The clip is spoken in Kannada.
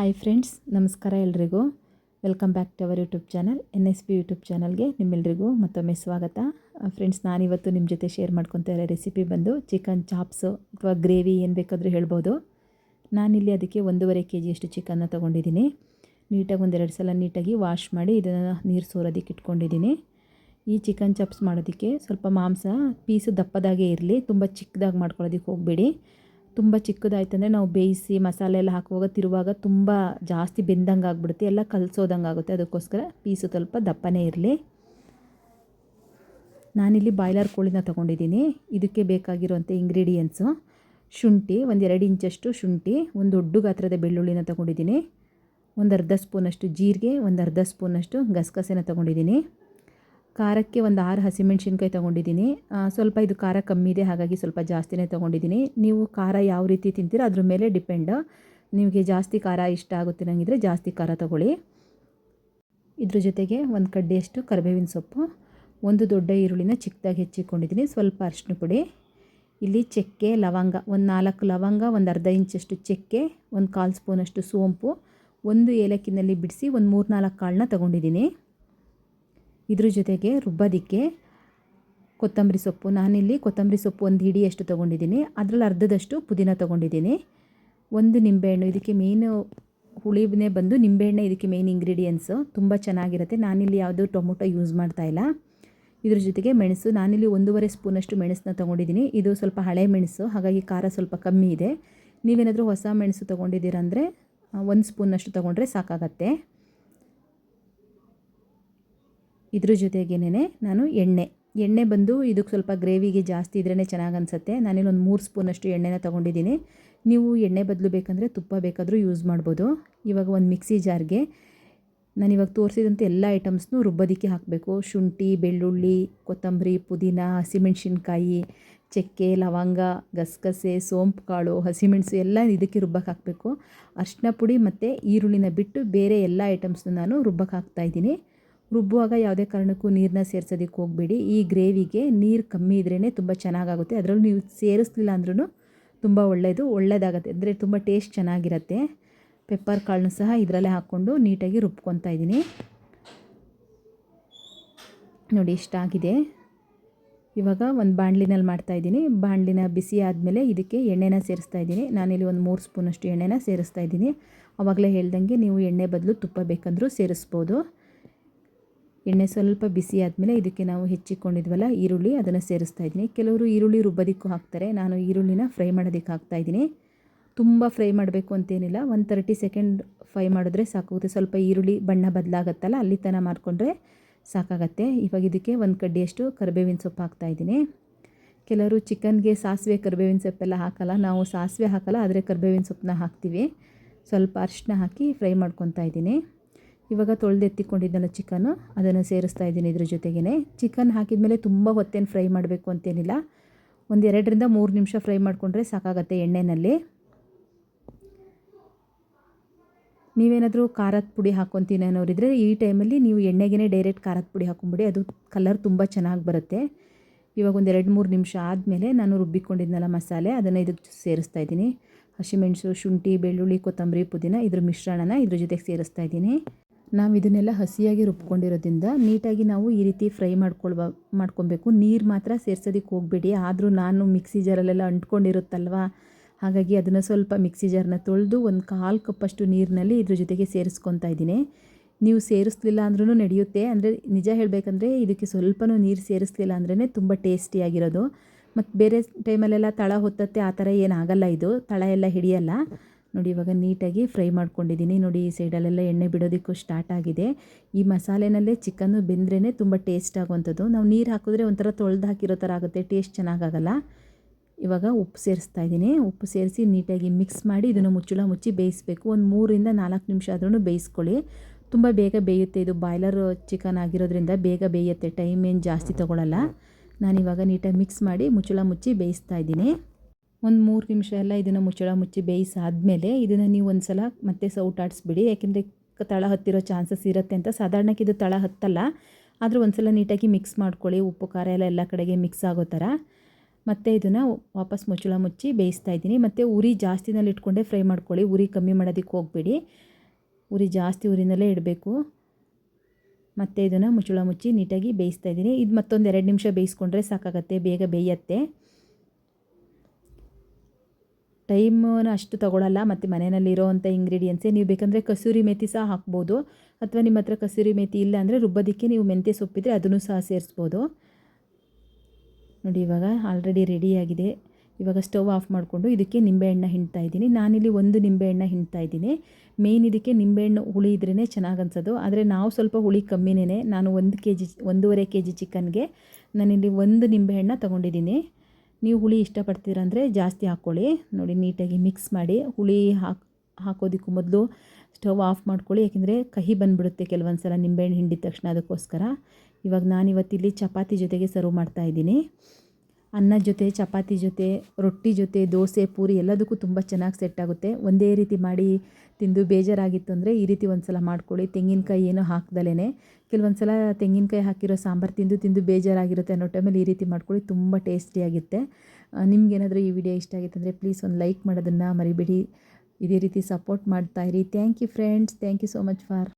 ಹಾಯ್ ಫ್ರೆಂಡ್ಸ್, ನಮಸ್ಕಾರ ಎಲ್ರಿಗೂ. Welcome back to our YouTube channel NSP YouTube ಚಾನಲ್ಗೆ ನಿಮ್ಮೆಲ್ಲರಿಗೂ ಮತ್ತೊಮ್ಮೆ ಸ್ವಾಗತ. ಫ್ರೆಂಡ್ಸ್, ನಾನಿವತ್ತು ನಿಮ್ಮ ಜೊತೆ ಶೇರ್ ಮಾಡ್ಕೊತಾ ಇರೋ ರೆಸಿಪಿ ಬಂದು ಚಿಕನ್ ಚಾಪ್ಸು ಅಥವಾ ಗ್ರೇವಿ ಏನು ಬೇಕಾದರೂ ಹೇಳ್ಬೋದು. ನಾನಿಲ್ಲಿ ಅದಕ್ಕೆ 1.5 kg ಅಷ್ಟು ಚಿಕನ್ನ ತೊಗೊಂಡಿದ್ದೀನಿ. ನೀಟಾಗಿ ಒಂದೆರಡು ಸಲ ನೀಟಾಗಿ ವಾಶ್ ಮಾಡಿ ಇದನ್ನು ನೀರು ಸೋರೋದಕ್ಕೆ ಇಟ್ಕೊಂಡಿದ್ದೀನಿ. ಈ ಚಿಕನ್ ಚಾಪ್ಸ್ ಮಾಡೋದಕ್ಕೆ ಸ್ವಲ್ಪ ಮಾಂಸ ಪೀಸು ದಪ್ಪದಾಗೆ ಇರಲಿ, ತುಂಬ ಚಿಕ್ಕದಾಗಿ ಮಾಡ್ಕೊಳ್ಳೋದಕ್ಕೆ ಹೋಗಬೇಡಿ. ತುಂಬ ಚಿಕ್ಕದಾಯ್ತಂದರೆ ನಾವು ಬೇಯಿಸಿ ಮಸಾಲೆ ಎಲ್ಲ ಹಾಕುವಾಗ ತಿರುವಾಗ ತುಂಬ ಜಾಸ್ತಿ ಬೆಂದಂಗೆ ಆಗಿಬಿಡುತ್ತೆ, ಎಲ್ಲ ಕಲಸೋದಂಗೆ ಆಗುತ್ತೆ. ಅದಕ್ಕೋಸ್ಕರ ಪೀಸು ಸ್ವಲ್ಪ ದಪ್ಪನೇ ಇರಲಿ. ನಾನಿಲ್ಲಿ ಬಾಯ್ಲರ್ ಕೋಳಿನ ತೊಗೊಂಡಿದ್ದೀನಿ. ಇದಕ್ಕೆ ಬೇಕಾಗಿರುವಂಥ ಇಂಗ್ರೀಡಿಯೆಂಟ್ಸು: ಶುಂಠಿ, 1-2 ಇಂಚಷ್ಟು ಶುಂಠಿ, ಒಂದು ದೊಡ್ಡ ಗಾತ್ರದ ಬೆಳ್ಳುಳ್ಳಿನ ತೊಗೊಂಡಿದ್ದೀನಿ, ಒಂದು ಅರ್ಧ ಸ್ಪೂನಷ್ಟು ಜೀರಿಗೆ, ಒಂದು ಅರ್ಧ ಸ್ಪೂನಷ್ಟು ಗಸಗಸೆನ ತೊಗೊಂಡಿದ್ದೀನಿ. ಖಾರಕ್ಕೆ ಒಂದು 6 ಹಸಿಮೆಣ್ಸಿನ್ಕಾಯಿ ತೊಗೊಂಡಿದ್ದೀನಿ. ಸ್ವಲ್ಪ ಇದು ಖಾರ ಕಮ್ಮಿ ಇದೆ, ಹಾಗಾಗಿ ಸ್ವಲ್ಪ ಜಾಸ್ತಿನೇ ತೊಗೊಂಡಿದ್ದೀನಿ. ನೀವು ಖಾರ ಯಾವ ರೀತಿ ತಿಂತೀರೋ ಅದ್ರ ಮೇಲೆ ಡಿಪೆಂಡ್. ನಿಮಗೆ ಜಾಸ್ತಿ ಖಾರ ಇಷ್ಟ ಆಗುತ್ತೆ ನಂಗಿದ್ರೆ ಜಾಸ್ತಿ ಖಾರ ತೊಗೊಳ್ಳಿ. ಇದ್ರ ಜೊತೆಗೆ ಒಂದು ಕಡ್ಡಿಯಷ್ಟು ಕರಿಬೇವಿನ ಸೊಪ್ಪು, ಒಂದು ದೊಡ್ಡ ಈರುಳ್ಳಿನ ಚಿಕ್ಕದಾಗಿ ಹೆಚ್ಚಿಕೊಂಡಿದ್ದೀನಿ, ಸ್ವಲ್ಪ ಅರಿಶಿನ ಪುಡಿ, ಇಲ್ಲಿ ಚಕ್ಕೆ, ಲವಂಗ, ಒಂದು 4 ಲವಂಗ, ಒಂದು ಅರ್ಧ ಇಂಚಷ್ಟು ಚಕ್ಕೆ, ಒಂದು 1/4 ಸ್ಪೂನಷ್ಟು ಸೋಂಪು, ಒಂದು ಏಲಕ್ಕಿನಲ್ಲಿ ಬಿಡಿಸಿ ಒಂದು 3-4 ಕಾಳನ್ನ ತೊಗೊಂಡಿದ್ದೀನಿ. ಇದ್ರ ಜೊತೆಗೆ ರುಬ್ಬೋದಕ್ಕೆ ಕೊತ್ತಂಬರಿ ಸೊಪ್ಪು, ನಾನಿಲ್ಲಿ ಕೊತ್ತಂಬರಿ ಸೊಪ್ಪು ಒಂದು ಹಿಡಿಯಷ್ಟು ತೊಗೊಂಡಿದ್ದೀನಿ. ಅದರಲ್ಲಿ ಅರ್ಧದಷ್ಟು ಪುದೀನ ತೊಗೊಂಡಿದ್ದೀನಿ. ಒಂದು ನಿಂಬೆಹಣ್ಣು, ಇದಕ್ಕೆ ಮೇಯ್ನು ಹುಳಿನೇ ಬಂದು ನಿಂಬೆಹಣ್ಣೆ ಇದಕ್ಕೆ ಮೇಯ್ನ್ ಇಂಗ್ರೀಡಿಯೆಂಟ್ಸು, ತುಂಬ ಚೆನ್ನಾಗಿರುತ್ತೆ. ನಾನಿಲ್ಲಿ ಯಾವುದೂ ಟೊಮೊಟೊ ಯೂಸ್ ಮಾಡ್ತಾಯಿಲ್ಲ. ಇದ್ರ ಜೊತೆಗೆ ಮೆಣಸು, ನಾನಿಲ್ಲಿ 1.5 ಸ್ಪೂನಷ್ಟು ಮೆಣಸನ್ನ ತೊಗೊಂಡಿದ್ದೀನಿ. ಇದು ಸ್ವಲ್ಪ ಹಳೆ ಮೆಣಸು, ಹಾಗಾಗಿ ಖಾರ ಸ್ವಲ್ಪ ಕಮ್ಮಿ ಇದೆ. ನೀವೇನಾದರೂ ಹೊಸ ಮೆಣಸು ತೊಗೊಂಡಿದ್ದೀರಂದರೆ 1 ಸ್ಪೂನಷ್ಟು ತೊಗೊಂಡ್ರೆ ಸಾಕಾಗತ್ತೆ. ಇದ್ರ ಜೊತೆಗೇನೆ ನಾನು ಎಣ್ಣೆ ಬಂದು ಇದಕ್ಕೆ ಸ್ವಲ್ಪ ಗ್ರೇವಿಗೆ ಜಾಸ್ತಿ ಇದ್ರೇ ಚೆನ್ನಾಗಿ ಅನಿಸುತ್ತೆ. ನಾನಿಲ್ಲಿ ಒಂದು 3 ಸ್ಪೂನಷ್ಟು ಎಣ್ಣೆನ ತೊಗೊಂಡಿದ್ದೀನಿ. ನೀವು ಎಣ್ಣೆ ಬದಲು ಬೇಕಂದರೆ ತುಪ್ಪ ಬೇಕಾದರೂ ಯೂಸ್ ಮಾಡ್ಬೋದು. ಇವಾಗ ಒಂದು ಮಿಕ್ಸಿ ಜಾರ್ಗೆ ನಾನಿವಾಗ ತೋರಿಸಿದಂಥ ಎಲ್ಲ ಐಟಮ್ಸ್ನೂ ರುಬ್ಬೋದಕ್ಕೆ ಹಾಕಬೇಕು. ಶುಂಠಿ, ಬೆಳ್ಳುಳ್ಳಿ, ಕೊತ್ತಂಬರಿ, ಪುದೀನ, ಹಸಿಮೆಣ್ಸಿನ್ಕಾಯಿ, ಚಕ್ಕೆ, ಲವಂಗ, ಗಸಗಸೆ, ಸೋಂಪು ಕಾಳು, ಹಸಿಮೆಣಸು ಎಲ್ಲ ಇದಕ್ಕೆ ರುಬ್ಬಕ್ಕೆ ಹಾಕಬೇಕು. ಅರಿಶಿನ ಪುಡಿ ಮತ್ತು ಈರುಳ್ಳಿನ ಬಿಟ್ಟು ಬೇರೆ ಎಲ್ಲ ಐಟಮ್ಸ್ನೂ ನಾನು ರುಬ್ಬಕ್ಕೆ ಹಾಕ್ತಾಯಿದ್ದೀನಿ. ರುಬ್ಬುವಾಗ ಯಾವುದೇ ಕಾರಣಕ್ಕೂ ನೀರನ್ನ ಸೇರಿಸೋದಕ್ಕೆ ಹೋಗಬೇಡಿ. ಈ ಗ್ರೇವಿಗೆ ನೀರು ಕಮ್ಮಿ ಇದ್ರೇ ತುಂಬ ಚೆನ್ನಾಗಾಗುತ್ತೆ. ಅದರಲ್ಲೂ ನೀವು ಸೇರಿಸಲಿಲ್ಲ ಅಂದ್ರೂ ತುಂಬ ಒಳ್ಳೆಯದಾಗುತ್ತೆ, ಅಂದರೆ ತುಂಬ ಟೇಸ್ಟ್ ಚೆನ್ನಾಗಿರುತ್ತೆ. ಪೆಪ್ಪರ್ ಕಾಳನ್ನ ಸಹ ಇದರಲ್ಲೇ ಹಾಕ್ಕೊಂಡು ನೀಟಾಗಿ ರುಬ್ಕೊತಾ ಇದ್ದೀನಿ. ನೋಡಿ, ಇಷ್ಟಾಗಿದೆ. ಇವಾಗ ಒಂದು ಬಾಣಲಿನಲ್ಲಿ ಮಾಡ್ತಾಯಿದ್ದೀನಿ. ಬಾಣಲಿನ ಬಿಸಿ ಆದಮೇಲೆ ಇದಕ್ಕೆ ಎಣ್ಣೆನ ಸೇರಿಸ್ತಾ ಇದ್ದೀನಿ. ನಾನಿಲ್ಲಿ ಒಂದು 3 ಸ್ಪೂನಷ್ಟು ಎಣ್ಣೆನ ಸೇರಿಸ್ತಾ ಇದ್ದೀನಿ. ಆವಾಗಲೇ ಹೇಳ್ದಂಗೆ ನೀವು ಎಣ್ಣೆ ಬದಲು ತುಪ್ಪ ಬೇಕಂದ್ರೂ ಸೇರಿಸ್ಬೋದು. ಎಣ್ಣೆ ಸ್ವಲ್ಪ ಬಿಸಿ ಆದಮೇಲೆ ಇದಕ್ಕೆ ನಾವು ಹೆಚ್ಚಿಕೊಂಡಿದ್ವಲ್ಲ ಈರುಳ್ಳಿ, ಅದನ್ನು ಸೇರಿಸ್ತಾ ಇದ್ದೀನಿ. ಕೆಲವರು ಈರುಳ್ಳಿ ರುಬ್ಬೋದಕ್ಕೂ ಹಾಕ್ತಾರೆ, ನಾನು ಈರುಳ್ಳಿನ ಫ್ರೈ ಮಾಡೋದಕ್ಕೆ ಹಾಕ್ತಾಯಿದ್ದೀನಿ. ತುಂಬ ಫ್ರೈ ಮಾಡಬೇಕು ಅಂತೇನಿಲ್ಲ, ಒಂದು 30 ಸೆಕೆಂಡ್ ಫ್ರೈ ಮಾಡಿದ್ರೆ ಸಾಕಾಗುತ್ತೆ. ಸ್ವಲ್ಪ ಈರುಳ್ಳಿ ಬಣ್ಣ ಬದಲಾಗತ್ತಲ್ಲ, ಅಲ್ಲಿ ತನಕ ಮಾಡಿಕೊಂಡ್ರೆ ಸಾಕಾಗತ್ತೆ. ಇವಾಗ ಇದಕ್ಕೆ ಒಂದು ಕಡ್ಡಿಯಷ್ಟು ಕರಿಬೇವಿನ ಸೊಪ್ಪು ಹಾಕ್ತಾಯಿದ್ದೀನಿ. ಕೆಲವರು ಚಿಕನ್ಗೆ ಸಾಸಿವೆ ಕರಿಬೇವಿನ ಸೊಪ್ಪೆಲ್ಲ ಹಾಕಲ್ಲ, ನಾವು ಸಾಸಿವೆ ಹಾಕಲ್ಲ, ಆದರೆ ಕರಿಬೇವಿನ ಸೊಪ್ಪನ್ನ ಹಾಕ್ತೀವಿ. ಸ್ವಲ್ಪ ಅರಿಶಿನ ಹಾಕಿ ಫ್ರೈ ಮಾಡ್ಕೊತಾ ಇದ್ದೀನಿ. ಇವಾಗ ತೊಳೆದೆತ್ತಿಕೊಂಡಿದ್ದಲ್ಲ ಚಿಕನ್ನು, ಅದನ್ನು ಸೇರಿಸ್ತಾ ಇದ್ದೀನಿ. ಇದ್ರ ಜೊತೆಗೇ ಚಿಕನ್ ಹಾಕಿದ ಮೇಲೆ ತುಂಬ ಹೊತ್ತೇನು ಫ್ರೈ ಮಾಡಬೇಕು ಅಂತೇನಿಲ್ಲ, ಒಂದು 2-3 ನಿಮಿಷ ಫ್ರೈ ಮಾಡಿಕೊಂಡ್ರೆ ಸಾಕಾಗತ್ತೆ ಎಣ್ಣೆಯಲ್ಲಿ. ನೀವೇನಾದರೂ ಖಾರದ ಪುಡಿ ಹಾಕ್ಕೊತೀನಿ ಅನ್ನೋರಿದ್ರೆ ಈ ಟೈಮಲ್ಲಿ ನೀವು ಎಣ್ಣೆಗೆ ಡೈರೆಕ್ಟ್ ಖಾರದ ಪುಡಿ ಹಾಕ್ಕೊಂಬಿಡಿ, ಅದು ಕಲರ್ ತುಂಬ ಚೆನ್ನಾಗಿ ಬರುತ್ತೆ. ಇವಾಗ ಒಂದು 2-3 ನಿಮಿಷ ಆದಮೇಲೆ ನಾನು ರುಬ್ಬಿಕೊಂಡಿದ್ನಲ್ಲ ಮಸಾಲೆ, ಅದನ್ನು ಇದಕ್ಕೆ ಸೇರಿಸ್ತಾ ಇದ್ದೀನಿ. ಹಸಿಮೆಣಸು, ಶುಂಠಿ, ಬೆಳ್ಳುಳ್ಳಿ, ಕೊತ್ತಂಬರಿ, ಪುದೀನ, ಇದ್ರ ಮಿಶ್ರಣನ ಇದ್ರ ಜೊತೆಗೆ ಸೇರಿಸ್ತಾ ಇದ್ದೀನಿ. ನಾವು ಇದನ್ನೆಲ್ಲ ಹಸಿಯಾಗಿ ರುಬ್ಕೊಂಡಿರೋದ್ರಿಂದ ನೀಟಾಗಿ ನಾವು ಈ ರೀತಿ ಫ್ರೈ ಮಾಡ್ಕೊಬೇಕು. ನೀರು ಮಾತ್ರ ಸೇರ್ಸೋದಕ್ಕೆ ಹೋಗಬೇಡಿ. ಆದರೂ ನಾನು ಮಿಕ್ಸಿ ಜಾರಲ್ಲೆಲ್ಲ ಅಂಟ್ಕೊಂಡಿರುತ್ತಲ್ವ, ಹಾಗಾಗಿ ಅದನ್ನು ಸ್ವಲ್ಪ ಮಿಕ್ಸಿ ಜಾರನ್ನ ತೊಳೆದು ಒಂದು 1/4 ಕಪ್ಪಷ್ಟು ನೀರಿನಲ್ಲಿ ಇದ್ರ ಜೊತೆಗೆ ಸೇರಿಸ್ಕೊತಾ ಇದ್ದೀನಿ. ನೀವು ಸೇರಿಸ್ಲಿಲ್ಲ ಅಂದ್ರೂ ನಡೆಯುತ್ತೆ, ಅಂದರೆ ನಿಜ ಹೇಳಬೇಕಂದ್ರೆ ಇದಕ್ಕೆ ಸ್ವಲ್ಪನೂ ನೀರು ಸೇರಿಸ್ಲಿಲ್ಲ ಅಂದ್ರೇ ತುಂಬ ಟೇಸ್ಟಿಯಾಗಿರೋದು. ಮತ್ತು ಬೇರೆ ಟೈಮಲ್ಲೆಲ್ಲ ತಳ ಹೊತ್ತತ್ತೆ, ಆ ಥರ ಏನಾಗಲ್ಲ, ಇದು ತಳ ಎಲ್ಲ ಹಿಡಿಯಲ್ಲ. ನೋಡಿ, ಇವಾಗ ನೀಟಾಗಿ ಫ್ರೈ ಮಾಡ್ಕೊಂಡಿದ್ದೀನಿ. ನೋಡಿ, ಈ ಸೈಡಲ್ಲೆಲ್ಲ ಎಣ್ಣೆ ಬಿಡೋದಕ್ಕೂ ಸ್ಟಾರ್ಟ್ ಆಗಿದೆ. ಈ ಮಸಾಲೆನಲ್ಲೇ ಚಿಕನ್ನು ಬೆಂದ್ರೇ ತುಂಬ ಟೇಸ್ಟ್ ಆಗುವಂಥದ್ದು. ನಾವು ನೀರು ಹಾಕಿದ್ರೆ ಒಂಥರ ತೊಳೆದು ಹಾಕಿರೋ ಥರ ಆಗುತ್ತೆ, ಟೇಸ್ಟ್ ಚೆನ್ನಾಗಾಗಲ್ಲ. ಇವಾಗ ಉಪ್ಪು ಸೇರಿಸ್ತಾ ಇದ್ದೀನಿ. ಉಪ್ಪು ಸೇರಿಸಿ ನೀಟಾಗಿ ಮಿಕ್ಸ್ ಮಾಡಿ ಇದನ್ನು ಮುಚ್ಚಳ ಮುಚ್ಚಿ ಬೇಯಿಸಬೇಕು. ಒಂದು 3-4 ನಿಮಿಷ ಆದ್ರೂ ಬೇಯಿಸ್ಕೊಳ್ಳಿ. ತುಂಬ ಬೇಗ ಬೇಯುತ್ತೆ, ಇದು ಬಾಯ್ಲರ್ ಚಿಕನ್ ಆಗಿರೋದ್ರಿಂದ ಬೇಗ ಬೇಯುತ್ತೆ, ಟೈಮ್ ಏನು ಜಾಸ್ತಿ ತೊಗೊಳ್ಳಲ್ಲ. ನಾನಿವಾಗ ನೀಟಾಗಿ ಮಿಕ್ಸ್ ಮಾಡಿ ಮುಚ್ಚಳ ಮುಚ್ಚಿ ಬೇಯಿಸ್ತಾ ಇದ್ದೀನಿ. ಒಂದು 3 ನಿಮಿಷ ಎಲ್ಲ ಇದನ್ನು ಮುಚ್ಚಳ ಮುಚ್ಚಿ ಬೇಯಿಸಾದ್ಮೇಲೆ ಇದನ್ನು ನೀವು ಒಂದು ಸಲ ಮತ್ತೆ ಸೌಟಾಡಿಸ್ಬಿಡಿ, ಯಾಕೆಂದರೆ ತಳ ಹತ್ತಿರೋ ಚಾನ್ಸಸ್ ಇರುತ್ತೆ ಅಂತ. ಸಾಧಾರಣಕ್ಕೆ ಇದು ತಳ ಹತ್ತಲ್ಲ, ಆದರೂ ಒಂದು ಸಲ ನೀಟಾಗಿ ಮಿಕ್ಸ್ ಮಾಡ್ಕೊಳ್ಳಿ. ಉಪ್ಪು ಖಾರ ಎಲ್ಲ ಕಡೆಗೆ ಮಿಕ್ಸ್ ಆಗೋ ಥರ. ಮತ್ತು ಇದನ್ನು ವಾಪಸ್ ಮುಚ್ಚಳ ಮುಚ್ಚಿ ಬೇಯಿಸ್ತಾ ಇದ್ದೀನಿ. ಮತ್ತು ಉರಿ ಜಾಸ್ತಿನಲ್ಲಿ ಇಟ್ಕೊಂಡೇ ಫ್ರೈ ಮಾಡ್ಕೊಳ್ಳಿ, ಉರಿ ಕಮ್ಮಿ ಮಾಡೋದಕ್ಕೆ ಹೋಗಬೇಡಿ, ಉರಿ ಜಾಸ್ತಿ ಉರಿನಲ್ಲೇ ಇಡಬೇಕು. ಮತ್ತು ಇದನ್ನು ಮುಚ್ಚಳ ಮುಚ್ಚಿ ನೀಟಾಗಿ ಬೇಯಿಸ್ತಾ ಇದ್ದೀನಿ. ಇದು ಮತ್ತೊಂದು 2 ನಿಮಿಷ ಬೇಯಿಸ್ಕೊಂಡ್ರೆ ಸಾಕಾಗತ್ತೆ, ಬೇಗ ಬೇಯತ್ತೆ. ಟೈಮನ್ನು ಅಷ್ಟು ತೊಗೊಳಲ್ಲ. ಮತ್ತು ಮನೆಯಲ್ಲಿರೋವಂಥ ಇಂಗ್ರೀಡಿಯೆಂಟ್ಸೇ. ನೀವು ಬೇಕಂದರೆ ಕಸೂರಿ ಮೇಥಿ ಸಹ ಹಾಕ್ಬೋದು, ಅಥವಾ ನಿಮ್ಮ ಹತ್ರ ಕಸೂರಿ ಮೇಥಿ ಇಲ್ಲ ಅಂದರೆ ರುಬ್ಬೋದಕ್ಕೆ ನೀವು ಮೆಂತ್ಯ ಸೊಪ್ಪಿದ್ರೆ ಅದನ್ನು ಸಹ ಸೇರಿಸ್ಬೋದು. ನೋಡಿ ಇವಾಗ ಆಲ್ರೆಡಿ ರೆಡಿಯಾಗಿದೆ. ಇವಾಗ ಸ್ಟವ್ ಆಫ್ ಮಾಡಿಕೊಂಡು ಇದಕ್ಕೆ ನಿಂಬೆಹಣ್ಣು ಹಿಂಡ್ತಾ ಇದ್ದೀನಿ. ನಾನಿಲ್ಲಿ 1 ನಿಂಬೆಹಣ್ಣು ಹಿಂಡ್ತಾ ಇದ್ದೀನಿ. ಮೇಯ್ನ್ ಇದಕ್ಕೆ ನಿಂಬೆಹಣ್ಣು ಹುಳಿ ಇದ್ರೇ ಚೆನ್ನಾಗಿ ಅನ್ಸೋದು. ಆದರೆ ನಾವು ಸ್ವಲ್ಪ ಹುಳಿ ಕಮ್ಮಿನೇ. ನಾನು 1.5 ಕೆ ಜಿ ಚಿಕನ್ಗೆ ನಾನಿಲ್ಲಿ 1 ನಿಂಬೆಹಣ್ಣು ತೊಗೊಂಡಿದ್ದೀನಿ. ನೀವು ಹುಳಿ ಇಷ್ಟಪಡ್ತೀರಂದರೆ ಜಾಸ್ತಿ ಹಾಕ್ಕೊಳ್ಳಿ. ನೋಡಿ ನೀಟಾಗಿ ಮಿಕ್ಸ್ ಮಾಡಿ. ಹುಳಿ ಹಾಕೋದಕ್ಕೂ ಮೊದಲು ಸ್ಟವ್ ಆಫ್ ಮಾಡ್ಕೊಳ್ಳಿ, ಯಾಕೆಂದರೆ ಕಹಿ ಬಂದುಬಿಡುತ್ತೆ ಕೆಲವೊಂದು ಸಲ ನಿಂಬೆಹಣ್ಣು ಹಿಂಡಿದ ತಕ್ಷಣ, ಅದಕ್ಕೋಸ್ಕರ. ಇವಾಗ ನಾನಿವತ್ತಿಲ್ಲಿ ಚಪಾತಿ ಜೊತೆಗೆ ಸರ್ವ್ ಮಾಡ್ತಾಯಿದ್ದೀನಿ. ಅನ್ನದ ಜೊತೆ, ಚಪಾತಿ ಜೊತೆ, ರೊಟ್ಟಿ ಜೊತೆ, ದೋಸೆ, ಪೂರಿ ಎಲ್ಲದಕ್ಕೂ ತುಂಬ ಚೆನ್ನಾಗಿ ಸೆಟ್ ಆಗುತ್ತೆ. ಒಂದೇ ರೀತಿ ಮಾಡಿ ತಿಂದು ಬೇಜಾರಾಗಿತ್ತು ಅಂದರೆ ಈ ರೀತಿ ಒಂದು ಸಲ ಮಾಡ್ಕೊಳ್ಳಿ. ತೆಂಗಿನಕಾಯಿ ಏನೂ ಹಾಕ್ದಲೇ. ಕೆಲವೊಂದು ಸಲ ತೆಂಗಿನಕಾಯಿ ಹಾಕಿರೋ ಸಾಂಬಾರು ತಿಂದು ಬೇಜಾರಾಗಿರುತ್ತೆ ಅನ್ನೋ ಟೈಮಲ್ಲಿ ಈ ರೀತಿ ಮಾಡ್ಕೊಳ್ಳಿ, ತುಂಬ ಟೇಸ್ಟಿಯಾಗಿರುತ್ತೆ. ನಿಮ್ಗೇನಾದರೂ ಈ ವಿಡಿಯೋ ಇಷ್ಟ ಆಗಿತ್ತು ಅಂದರೆ ಪ್ಲೀಸ್ ಒಂದು ಲೈಕ್ ಮಾಡೋದನ್ನು ಮರಿಬೇಡಿ. ಇದೇ ರೀತಿ ಸಪೋರ್ಟ್ ಮಾಡ್ತಾಯಿರಿ. Thank you friends, thank you so much for